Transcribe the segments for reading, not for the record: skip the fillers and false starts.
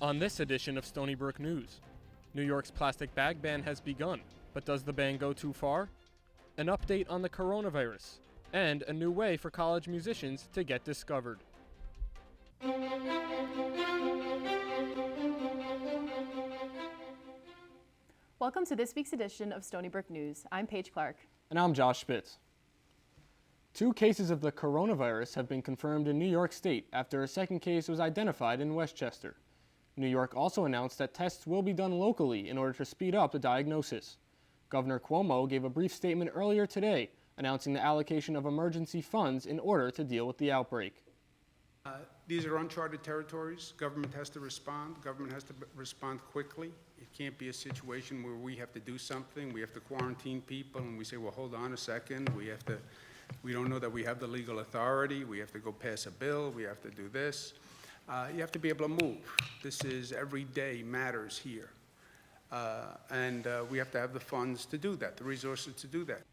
On this edition of Stony Brook News, New York's plastic bag ban has begun, but does the ban go too far? An update on the coronavirus, and a new way for college musicians to get discovered. Welcome to this week's edition of Stony Brook News. I'm Paige Clark. And I'm Josh Spitz. 2 cases of the coronavirus have been confirmed in New York State after a second case was identified in Westchester. New York also announced that tests will be done locally in order to speed up the diagnosis. Governor Cuomo gave a brief statement earlier today announcing the allocation of emergency funds in order to deal with the outbreak. These are uncharted territories. Government has to respond. Government has to respond quickly. It can't be a situation where we have to do something. We have to quarantine people and we say, well, hold on a second. We don't know that we have the legal authority. We have to go pass a bill. We have to do this. You have to be able to move. This is every day matters here. And we have to have the funds to do that, the resources to do that.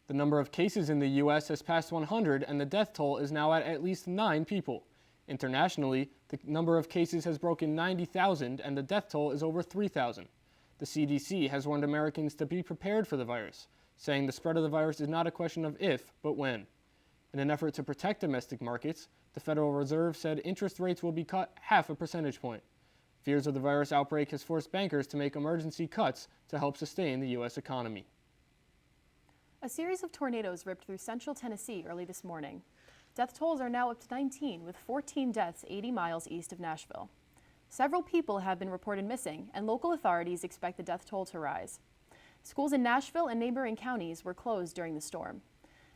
The number of cases in the U.S. has passed 100 and the death toll is now at least 9 people. Internationally, the number of cases has broken 90,000 and the death toll is over 3,000. The CDC has warned Americans to be prepared for the virus, saying the spread of the virus is not a question of if, but when. In an effort to protect domestic markets, the Federal Reserve said interest rates will be cut 0.5 percentage point. Fears of the virus outbreak has forced bankers to make emergency cuts to help sustain the U.S. economy. A series of tornadoes ripped through central Tennessee early this morning. Death tolls are now up to 19, with 14 deaths 80 miles east of Nashville. Several people have been reported missing, and local authorities expect the death toll to rise. Schools in Nashville and neighboring counties were closed during the storm.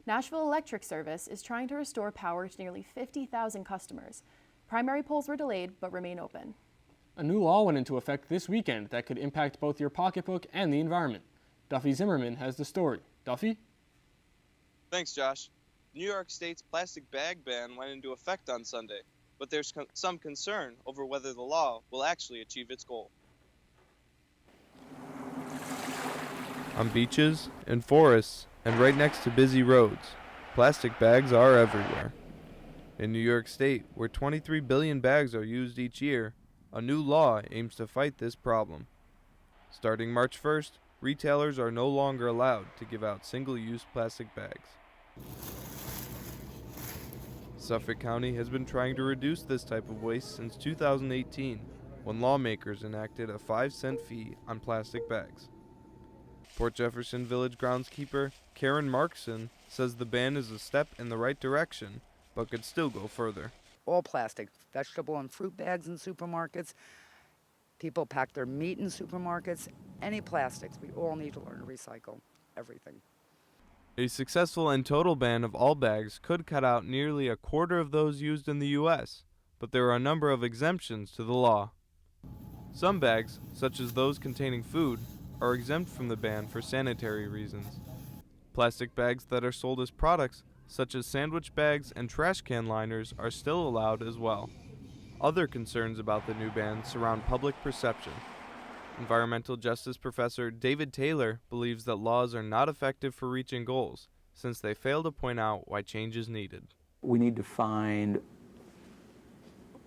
Nashville Electric Service is trying to restore power to nearly 50,000 customers. Primary polls were delayed but remain open. A new law went into effect this weekend that could impact both your pocketbook and the environment. Duffy Zimmerman has the story. Duffy? Thanks, Josh. New York State's plastic bag ban went into effect on Sunday, but there's some concern over whether the law will actually achieve its goal. On beaches, in forests, and right next to busy roads, plastic bags are everywhere. In New York State, where 23 billion bags are used each year, a new law aims to fight this problem. Starting March 1st, retailers are no longer allowed to give out single-use plastic bags. Suffolk County has been trying to reduce this type of waste since 2018, when lawmakers enacted a 5-cent fee on plastic bags. Port Jefferson Village groundskeeper Karen Markson says the ban is a step in the right direction, but could still go further. All plastic, vegetable and fruit bags in supermarkets. People pack their meat in supermarkets. Any plastics, we all need to learn to recycle everything. A successful and total ban of all bags could cut out nearly a quarter of those used in the U.S., but there are a number of exemptions to the law. Some bags, such as those containing food, are exempt from the ban for sanitary reasons. Plastic bags that are sold as products, such as sandwich bags and trash can liners, are still allowed as well. Other concerns about the new ban surround public perception. Environmental justice professor David Taylor believes that laws are not effective for reaching goals, since they fail to point out why change is needed. We need to find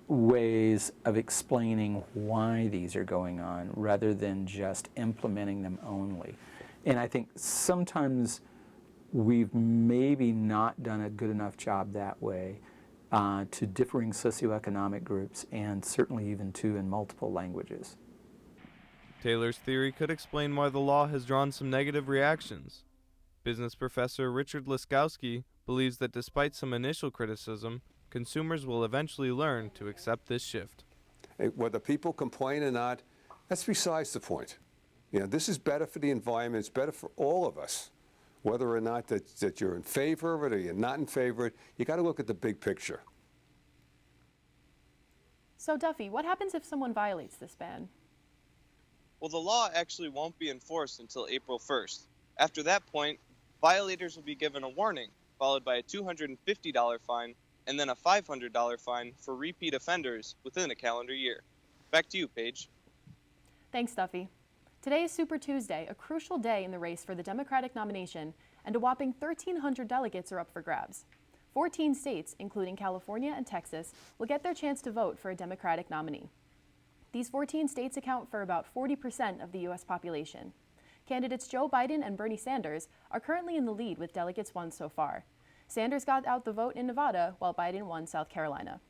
ways of explaining why these are going on rather than just implementing them only. And I think sometimes we've maybe not done a good enough job that way to differing socioeconomic groups and certainly even to in multiple languages. Taylor's theory could explain why the law has drawn some negative reactions. Business professor Richard Laskowski believes that despite some initial criticism, consumers will eventually learn to accept this shift. Whether people complain or not, that's besides the point. You know, this is better for the environment, it's better for all of us. Whether or not that you're in favor of it or you're not in favor of it, you got to look at the big picture. So Duffy, what happens if someone violates this ban? Well, the law actually won't be enforced until April 1st. After that point, violators will be given a warning, followed by a $250 fine and then a $500 fine for repeat offenders within a calendar year. Back to you, Paige. Thanks, Duffy. Today is Super Tuesday, a crucial day in the race for the Democratic nomination, and a whopping 1,300 delegates are up for grabs. 14 states, including California and Texas, will get their chance to vote for a Democratic nominee. These 14 states account for about 40% of the U.S. population. Candidates Joe Biden and Bernie Sanders are currently in the lead with delegates won so far. Sanders got out the vote in Nevada, while Biden won South Carolina.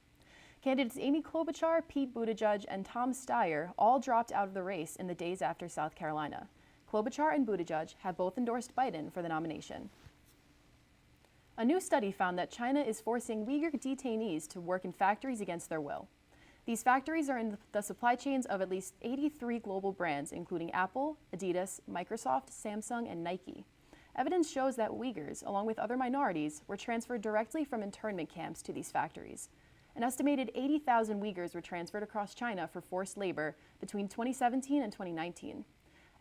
Candidates Amy Klobuchar, Pete Buttigieg, and Tom Steyer all dropped out of the race in the days after South Carolina. Klobuchar and Buttigieg have both endorsed Biden for the nomination. A new study found that China is forcing Uyghur detainees to work in factories against their will. These factories are in the supply chains of at least 83 global brands, including Apple, Adidas, Microsoft, Samsung, and Nike. Evidence shows that Uyghurs, along with other minorities, were transferred directly from internment camps to these factories. An estimated 80,000 Uyghurs were transferred across China for forced labor between 2017 and 2019.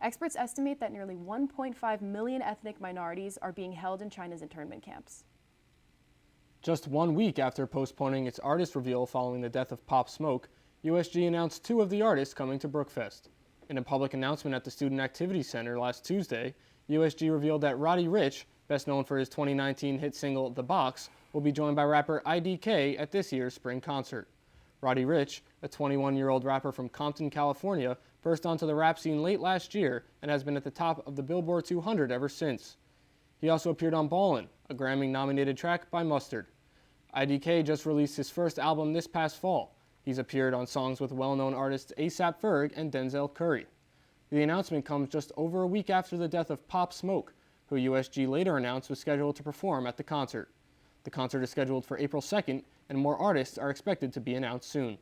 Experts estimate that nearly 1.5 million ethnic minorities are being held in China's internment camps. Just 1 week after postponing its artist reveal following the death of Pop Smoke, USG announced 2 of the artists coming to Brookfest. In a public announcement at the Student Activity Center last Tuesday, USG revealed that Roddy Ricch, best known for his 2019 hit single The Box, will be joined by rapper IDK at this year's spring concert. Roddy Ricch, a 21-year-old rapper from Compton, California, burst onto the rap scene late last year and has been at the top of the Billboard 200 ever since. He also appeared on Ballin', a Grammy-nominated track by Mustard. IDK just released his first album this past fall. He's appeared on songs with well-known artists A$AP Ferg and Denzel Curry. The announcement comes just over a week after the death of Pop Smoke, who USG later announced was scheduled to perform at the concert. The concert is scheduled for April 2nd, and more artists are expected to be announced soon.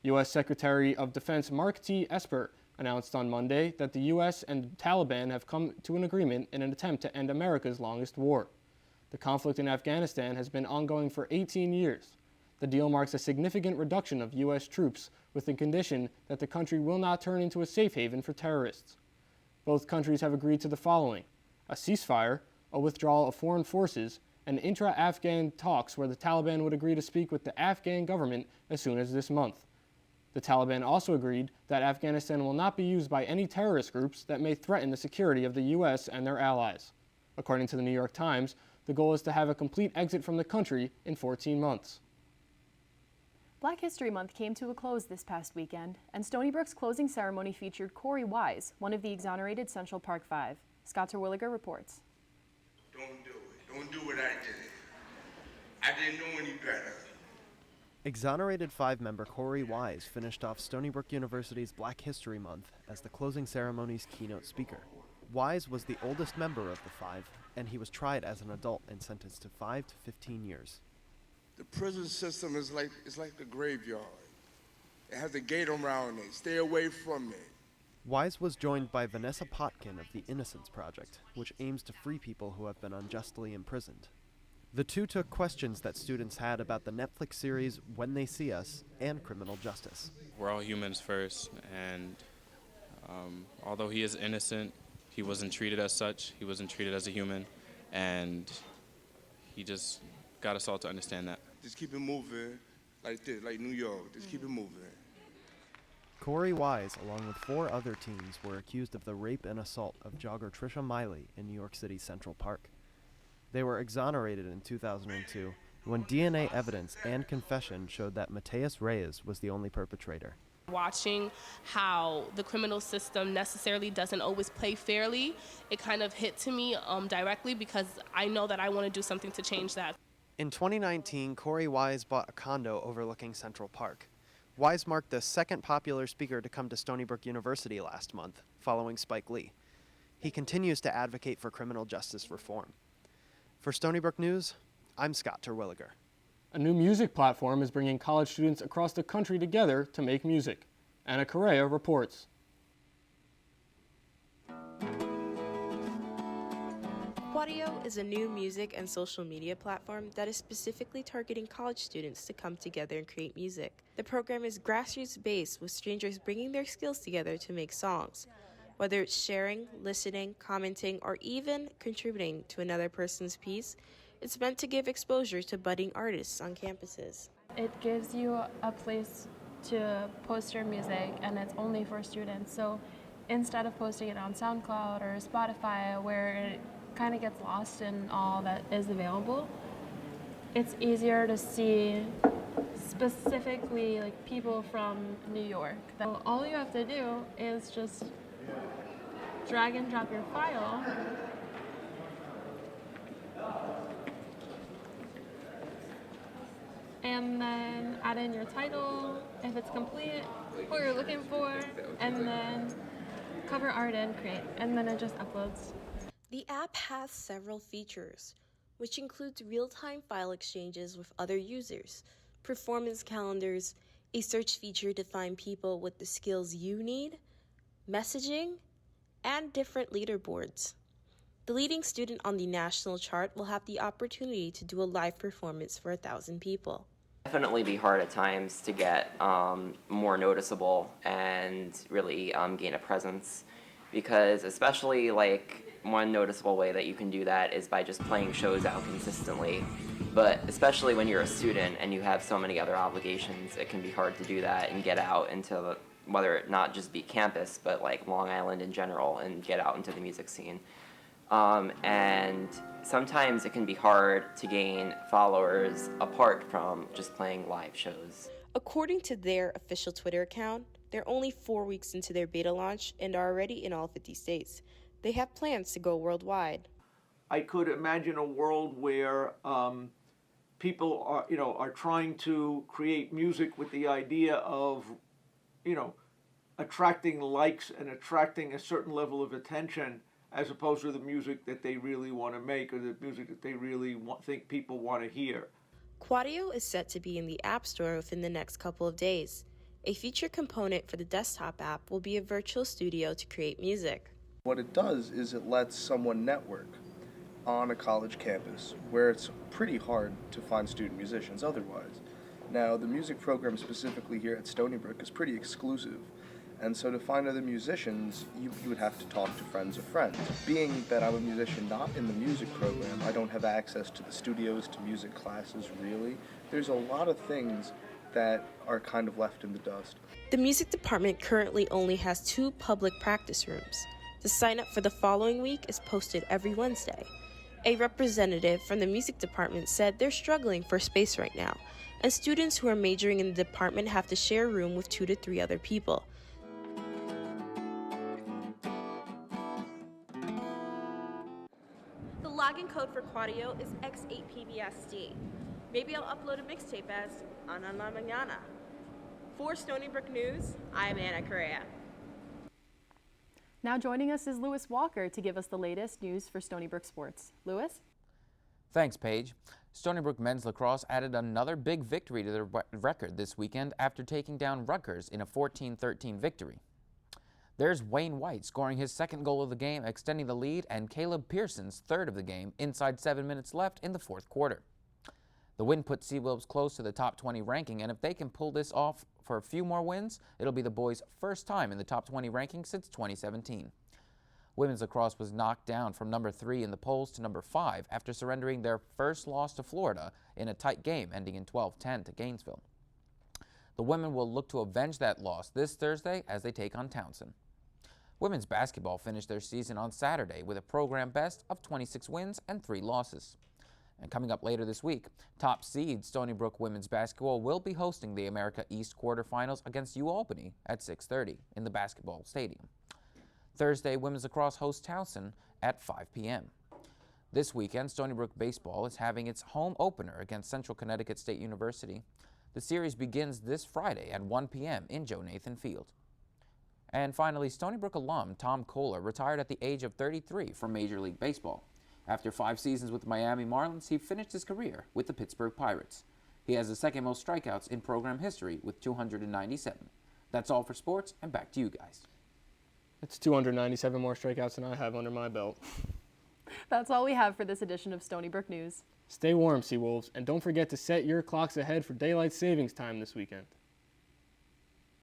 U.S. Secretary of Defense Mark T. Esper announced on Monday that the U.S. and the Taliban have come to an agreement in an attempt to end America's longest war. The conflict in Afghanistan has been ongoing for 18 years. The deal marks a significant reduction of U.S. troops with the condition that the country will not turn into a safe haven for terrorists. Both countries have agreed to the following: a ceasefire, a withdrawal of foreign forces, and intra-Afghan talks where the Taliban would agree to speak with the Afghan government as soon as this month. The Taliban also agreed that Afghanistan will not be used by any terrorist groups that may threaten the security of the U.S. and their allies. According to the New York Times, the goal is to have a complete exit from the country in 14 months. Black History Month came to a close this past weekend, and Stony Brook's closing ceremony featured Corey Wise, one of the exonerated Central Park Five. Scott Terwilliger reports. Don't do it. Don't do what I did. I didn't know any better. Exonerated five-member Corey Wise finished off Stony Brook University's Black History Month as the closing ceremony's keynote speaker. Wise was the oldest member of the five, and he was tried as an adult and sentenced to 5 to 15 years. The prison system is like the graveyard. It has a gate around it. Stay away from it. Wise was joined by Vanessa Potkin of the Innocence Project, which aims to free people who have been unjustly imprisoned. The two took questions that students had about the Netflix series When They See Us and criminal justice. We're all humans first, and although he is innocent, he wasn't treated as such. He wasn't treated as a human, and he just got us all to understand that. Just keep it moving like this, like New York. Just keep it moving. Corey Wise, along with 4 other teens, were accused of the rape and assault of jogger Trisha Miley in New York City's Central Park. They were exonerated in 2002 when DNA evidence and confession showed that Mateus Reyes was the only perpetrator. Watching how the criminal system necessarily doesn't always play fairly, it kind of hit to me directly because I know that I want to do something to change that. In 2019, Corey Wise bought a condo overlooking Central Park. Wise marked the second popular speaker to come to Stony Brook University last month, following Spike Lee. He continues to advocate for criminal justice reform. For Stony Brook News, I'm Scott Terwilliger. A new music platform is bringing college students across the country together to make music. Anna Correa reports. Quadio is a new music and social media platform that is specifically targeting college students to come together and create music. The program is grassroots-based, with strangers bringing their skills together to make songs. Whether it's sharing, listening, commenting, or even contributing to another person's piece, it's meant to give exposure to budding artists on campuses. It gives you a place to post your music, and it's only for students. So instead of posting it on SoundCloud or Spotify, where it kind of gets lost in all that is available, it's easier to see specifically like people from New York. So all you have to do is just drag and drop your file and then add in your title, if it's complete, what you're looking for, and then cover art and create, and then it just uploads. The app has several features, which includes real-time file exchanges with other users, performance calendars, a search feature to find people with the skills you need, messaging, and different leaderboards. The leading student on the national chart will have the opportunity to do a live performance for 1,000 people. Definitely be hard at times to get more noticeable and really gain a presence, because especially like one noticeable way that you can do that is by just playing shows out consistently. But especially when you're a student and you have so many other obligations, it can be hard to do that and get out into whether it not just be campus, but like Long Island in general, and get out into the music scene. And sometimes it can be hard to gain followers apart from just playing live shows. According to their official Twitter account, they're only 4 weeks into their beta launch and are already in all 50 states. They have plans to go worldwide. I could imagine a world where people are trying to create music with the idea of, attracting likes and attracting a certain level of attention, as opposed to the music that they really want to make or the music that they really think people want to hear. Quadio is set to be in the App Store within the next couple of days. A feature component for the desktop app will be a virtual studio to create music. What it does is it lets someone network on a college campus where it's pretty hard to find student musicians otherwise. Now, the music program specifically here at Stony Brook is pretty exclusive. And so to find other musicians, you would have to talk to friends of friends. Being that I'm a musician not in the music program, I don't have access to the studios, to music classes, really. There's a lot of things that are kind of left in the dust. The music department currently only has 2 public practice rooms. The sign-up for the following week is posted every Wednesday. A representative from the music department said they're struggling for space right now, and students who are majoring in the department have to share a room with 2 to 3 other people. The login code for Quadio is X8PBSD. Maybe I'll upload a mixtape as Ana La Mañana. For Stony Brook News, I'm Anna Correa. Now joining us is Lewis Walker to give us the latest news for Stony Brook sports. Lewis? Thanks, Paige. Stony Brook men's lacrosse added another big victory to their record this weekend after taking down Rutgers in a 14-13 victory. There's Wayne White scoring his second goal of the game, extending the lead, and Caleb Pearson's third of the game inside 7 minutes left in the fourth quarter. The win put Seawolves close to the top 20 ranking, and if they can pull this off for a few more wins, it'll be the boys' first time in the top 20 ranking since 2017. Women's lacrosse was knocked down from number 3 in the polls to number 5 after surrendering their first loss to Florida in a tight game ending in 12-10 to Gainesville. The women will look to avenge that loss this Thursday as they take on Townsend. Women's basketball finished their season on Saturday with a program best of 26 wins and 3 losses. And coming up later this week, top seed Stony Brook women's basketball will be hosting the America East quarterfinals against UAlbany at 6:30 in the basketball stadium. Thursday, women's lacrosse hosts Townsend at 5 p.m. This weekend, Stony Brook baseball is having its home opener against Central Connecticut State University. The series begins this Friday at 1 p.m. in Joe Nathan Field. And finally, Stony Brook alum Tom Kohler retired at the age of 33 from Major League Baseball. After 5 seasons with the Miami Marlins, he finished his career with the Pittsburgh Pirates. He has the second most strikeouts in program history with 297. That's all for sports, and back to you guys. It's 297 more strikeouts than I have under my belt. That's all we have for this edition of Stony Brook News. Stay warm, Seawolves, and don't forget to set your clocks ahead for daylight savings time this weekend.